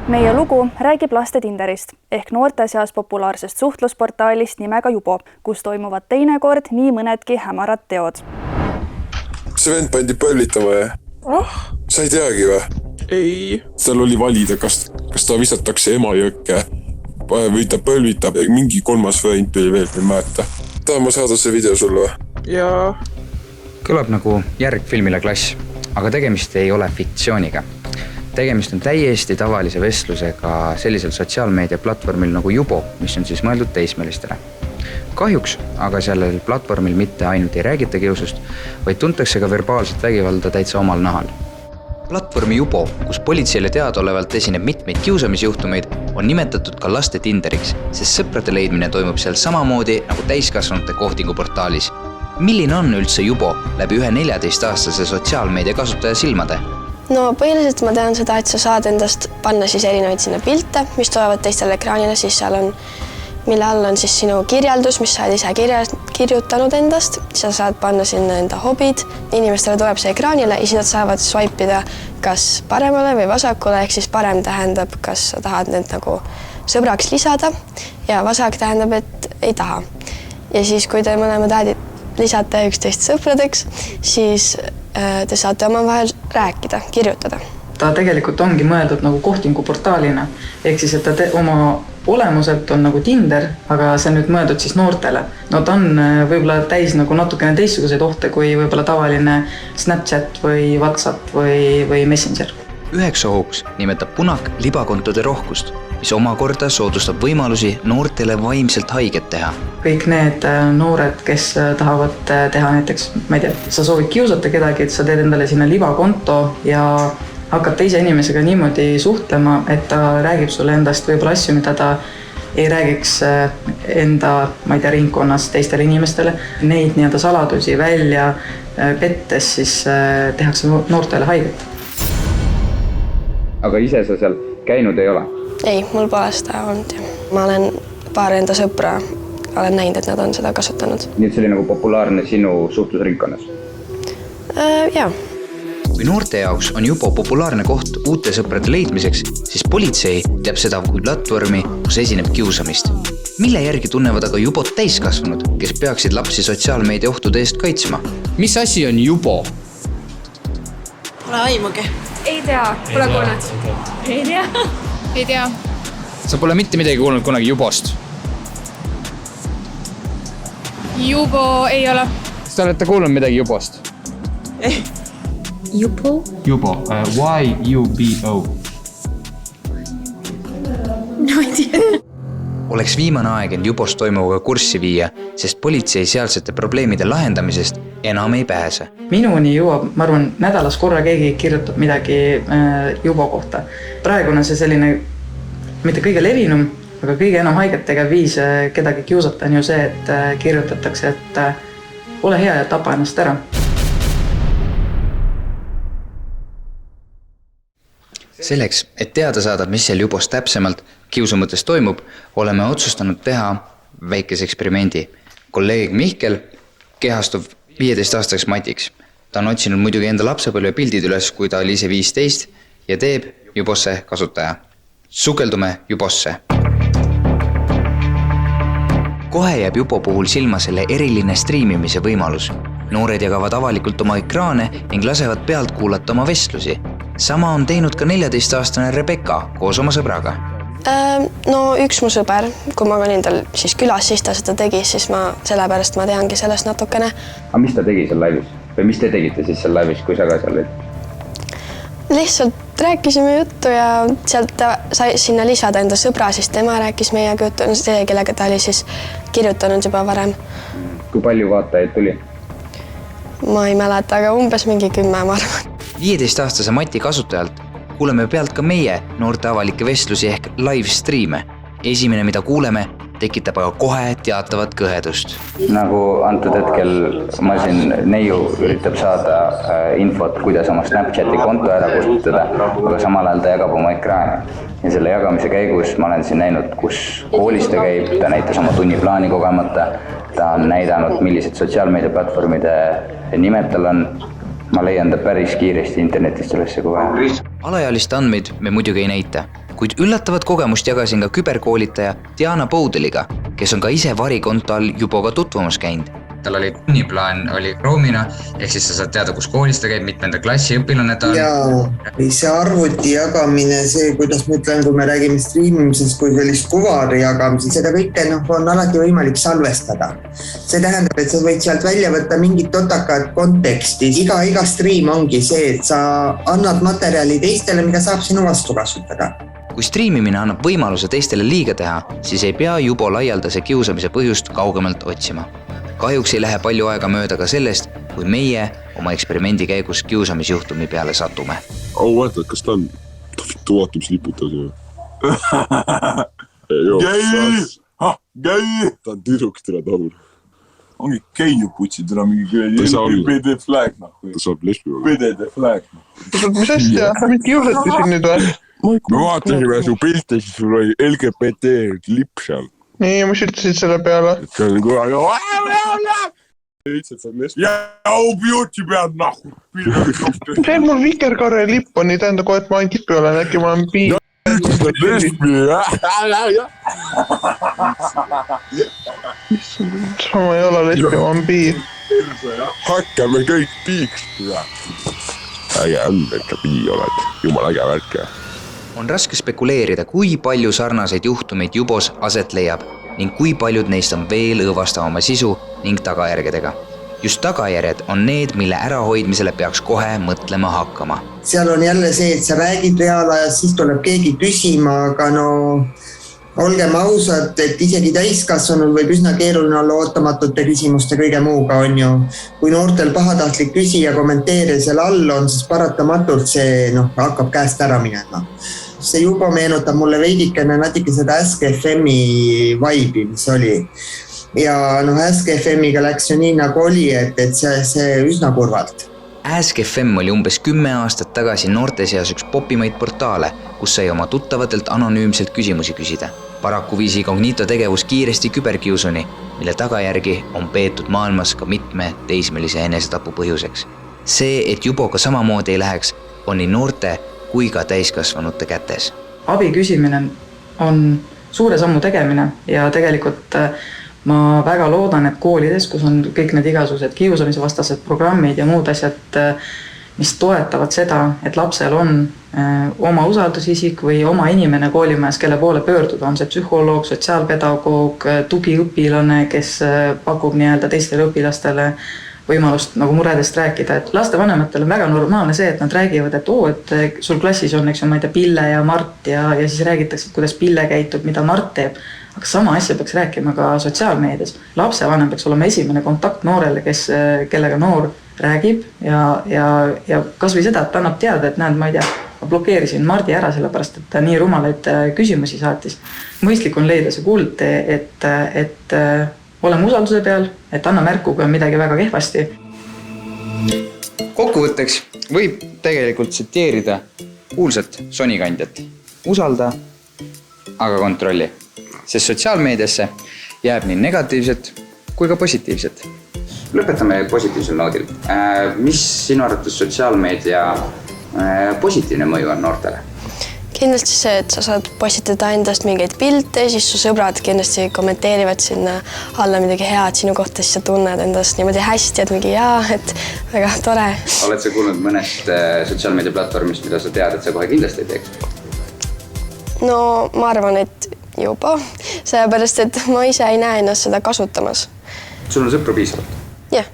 Meie lugu räägib laste Tinderist ehk noorte seas populaarsest suhtlusportaalist nimega Jubo, kus toimuvad teinekord nii mõnedki hämarad teod. See vend pandi pöllitama ja? Sa ei teagi või? Ei. Tal oli valida, kas ta visatakse Emajõkke või ta pölvitab ja mingi kolmas vend tuli veel määta. Tahan ma saada see video sulle või? Jaa. Kõlab nagu järg filmile Klass, aga tegemist ei ole fiktsiooniga. Tegemist on täiesti tavalise vestlusega sellisel sotsiaalmeediaplatvormil nagu Jubo, mis on siis mõeldud teismelistele. Kahjuks aga sellel platvormil mitte ainult ei räägita kiusust, vaid tuntakse ka verbaalset vägivalda täitsa omal nahal. Platvormi Jubo, kus politseile teadaolevalt esineb mitmeid kiusamisjuhtumeid, on nimetatud ka laste Tinderiks, sest sõprade leidmine toimub seal samamoodi nagu täiskasvanute kohtinguportaalis. Milline on üldse Jubo läbi ühe 14-aastase sotsiaalmeedia kasutaja silmade? No põhiliselt ma tean seda, et sa saad endast panna siis erinevaid sinna pilte, mis tulevad teistele ekraanile, siis seal on, mille all on siis sinu kirjeldus, mis sa oled ise kirjutanud endast. Sa saad panna sinna enda hobid, inimestele tuleb see ekraanile ja siis nad saavad swipeida kas paremale või vasakule, ehk siis parem tähendab, kas sa tahad need nagu sõbraks lisada ja vasak tähendab, et ei taha. Ja siis, kui te mõlemad lisate üksteist sõpradeks, siis te saate omavahel rääkida, kirjutada. Ta tegelikult ongi mõeldud nagu kohtinguportaalina, ehk siis, et ta oma olemuselt on nagu Tinder, aga see on nüüd mõeldud siis noortele. No ta on võib-olla täis nagu natukene teistsuguseid ohte kui võib-olla tavaline Snapchat või WhatsApp või Messenger. Üheks ohuks nimetab Punak libakontode rohkust, mis omakorda soodustab võimalusi noortele vaimselt haiget teha. Kõik need noored, kes tahavad teha näiteks, ma ei tea, sa soovid kiusata kedagi, et sa teed endale sinna libakonto ja hakkad teise inimesega niimoodi suhtlema, et ta räägib sulle endast võib-olla asju, mida ta ei räägiks enda, ma ei tea, ringkonnas teistele inimestele. Neid nii-öelda saladusi välja pettes siis tehakse noortele haiget. Aga ise sa seal käinud ei ole? Ei, mul pole seda olnud. Ma olen paar enda sõpra, olen näinud, et nad on seda kasutanud. Nii et see oli nagu populaarne sinu suhtlusringkonnas? Jaa. Kui noorte jaoks on Jubo populaarne koht uute sõprade leidmiseks, siis politsei teab seda kui platvormi, kus esineb kiusamist. Mille järgi tunnevad aga Jubot täiskasvanud, kes peaksid lapsi sotsiaalmeedia ohtude eest kaitsma? Mis asi on Jubo? Pole aimugi. Ei tea, pole kuulnud. Ei tea. Sa pole mitte midagi kuulnud kunagi Jubost? Jubo ei ole. Kas te olete kuulnud midagi Jubost? Ei. Jubo? Jubo, Y-U-B-O. No ei tea. Oleks viimane aeg end Jubost toimuvaga kurssi viia, sest politsei sealsete probleemide lahendamisest enam ei pääse. Minuni jõuab, ma arvan, nädalas korra keegi kirjutab midagi Jubo kohta. Praegu on see selline, mitte kõige levinum, aga kõige enam haiget tegev viis kedagi kiusata on ju see, et kirjutatakse, et ole hea ja tapa ennast ära. Selleks, et teada saada, mis seal Jubos täpsemalt kiusu mõttes toimub, oleme otsustanud teha väikese eksperimendi. Kolleeg Mihkel kehastub 15-aastaseks Matiks. Ta on otsinud muidugi enda lapsepõlve pildid üles, kui ta oli ise 15 ja teeb Jubosse kasutaja. Sukeldume Jubosse. Kohe jääb Jubo puhul silma selle eriline striimimise võimalus. Noored jagavad avalikult oma ekraane ning lasevad pealt kuulata oma vestlusi. Sama on teinud ka 14-aastane Rebecca koos oma sõbraga. No üks mu sõber, kui ma olin tal siis külas, siis ta seda tegi, siis sellepärast ma teangi sellest natukene. Aga mis ta tegi seal laivis? Või mis te tegite siis seal laivis, kui sa ka seal olid? Lihtsalt rääkisime juttu ja sealt sai sinna lisada enda sõbra, siis tema rääkis meiega juttu, see, kellega ta oli siis kirjutanud juba varem. Kui palju vaatajaid tuli? Ma ei mäleta, aga umbes mingi 10, ma arvan. 15-aastase Mati kasutajalt kuuleme pealt ka meie noorte avalikke vestlusi ehk livestreame. Esimene, mida kuuleme, tekitab aga kohe teatavat kõhedust. Nagu antud hetkel ma siin neiu üritab saada infot, kuidas oma Snapchati konto ära kustutada, aga samal ajal ta jagab oma ekraani. Ja selle jagamise käigus ma olen siin näinud, kus koolis ta käib, ta näitas oma tunniplaani kogemata, ta on näidanud, millised sotsiaalmeediaplatvormide nimed tal on. Ma leian ta päris kiiresti internetist ülesse kohe. Alaealiste andmeid me muidugi ei näita, kuid üllatavat kogemust jagasin ka küberkoolitaja Diana Boudeliga, kes on ka ise varikonto all Juboga tutvumas käinud. Tal oli tunniplaan, oli Chrome'ina, ehk siis sa saad teada, kus koolis ta käib, mitmenda klassi õpilane ta on. Jaa, see arvuti jagamine, see, kuidas ma ütlen, kui me räägime streamimisest kui sellist kuvari jagamisest, seda kõike on alati võimalik salvestada. See tähendab, et sa võid sealt välja võtta mingit totakat konteksti. Iga stream ongi see, et sa annad materjali teistele, mida saab sinu vastu kasutada. Kui streamimine annab võimaluse teistele liiga teha, siis ei pea Jubo laialdase kiusamise põhjust kaugemalt otsima. Kahjuks ei lähe palju aega mööda ka sellest, kui meie oma eksperimendi käigus kiusamisjuhtumi peale satume. Vaata, kas ta on? Ta vaatab, mis liputab siin. Gei! Ta on tüdruk, tere taur. Ongi keijuputsi, tere mingi PD flag. Ta saab lesbi. PD flag. Mis asja? Mis kiusati siin nüüd või? Me vaatasime su pilte, siis sul oli LGBT lipp seal. Nii, mis ütlesid selle peale? See on kuradi. Lihtsalt saab lesbi. Ja ubjuti pead nahu. See on mul vikerkarre lipp on, nii tähendab, et ma ainult tippi olen, äkki ma olen pii. Lesbi. Ma ei ole lesbi, ma olen pii. Hakkame kõik piiks. Äge on, et sa pii oled. Jumal äge värk. On raske spekuleerida, kui palju sarnaseid juhtumeid Jubos aset leiab ning kui paljud neist on veel õõvastavama sisu ning tagajärgedega. Just tagajärjed on need, mille ärahoidmisele peaks kohe mõtlema hakkama. Seal on jälle see, et sa räägid reaalajas, siis tuleb keegi küsima, aga olgem ausad, et isegi täiskasvanul võib üsna keeruline olla ootamatute küsimuste kõige muuga on ju. Kui noortel pahatahtlik küsija kommenteerija seal all on, siis paratamatult see hakkab käest ära minema. See Jubo meenutab mulle veidikene natuke seda Ask FM-i vibe'i, mis oli. Ja Ask FM-iga läks ju nii nagu oli, et see üsna kurvalt. Ask FM oli umbes 10 aastat tagasi noorte seas üks popimaid portaale, kus sai oma tuttavatelt anonüümselt küsimusi küsida. Paraku viisi Cognito tegevus kiiresti küberkiusuni, mille tagajärgi on peetud maailmas ka mitme teismelise enesetapu põhjuseks. See, et Juboga samamoodi ei läheks, on nii noorte kui ka täiskasvanute kätes. Abi küsimine on suure sammu tegemine ja tegelikult ma väga loodan, et koolides, kus on kõik need igasugused kiusamise vastased programmid ja muud asjad, mis toetavad seda, et lapsel on oma usaldusisik või oma inimene koolimajas, kelle poole pöörduda, on see psühholoog, sotsiaalpedagoog, tugiõpilane, kes pakub teistele õpilastele võimalust muredest rääkida, et lastevanematel on väga normaalne see, et nad räägivad, et sul klassis on, ma ei tea, Pille ja Mart ja siis räägitakse, kuidas Pille käitub, mida Mart teeb, aga sama asja peaks rääkima ka sotsiaalmeedias. Lapsevanem peaks olema esimene kontakt noorele, kellega noor räägib ja kas või seda, et annab teada, et näed, ma ei tea, ma blokeerisin Mardi ära sellepärast, et ta nii rumalaid küsimusi saatis. Mõistlik on leida see kuldtee, et oleme usalduse peal, et anna märku, kui on midagi väga kehvasti. Kokkuvõtteks võib tegelikult tsiteerida kuulsat sonikandjat. Usalda, aga kontrolli. Sest sotsiaalmeediasse jääb nii negatiivset kui ka positiivset. Lõpetame positiivsel noodil. Mis sinu arvates sotsiaalmeedia positiivne mõju on noortele? Kindlasti see, et sa saad postitada endast mingeid pilte, siis su sõbrad kindlasti kommenteerivad sinna alla midagi head sinu kohta, siis sa tunned endast niimoodi hästi, et mingi et väga tore. Oled sa kuulnud mõnest sotsiaalmeedia platvormist, mida sa tead, et sa kohe kindlasti ei teeks? No ma arvan, et juba, sellepärast, et ma ise ei näe ennast seda kasutamas. Sul on sõpru piisavalt? Jah.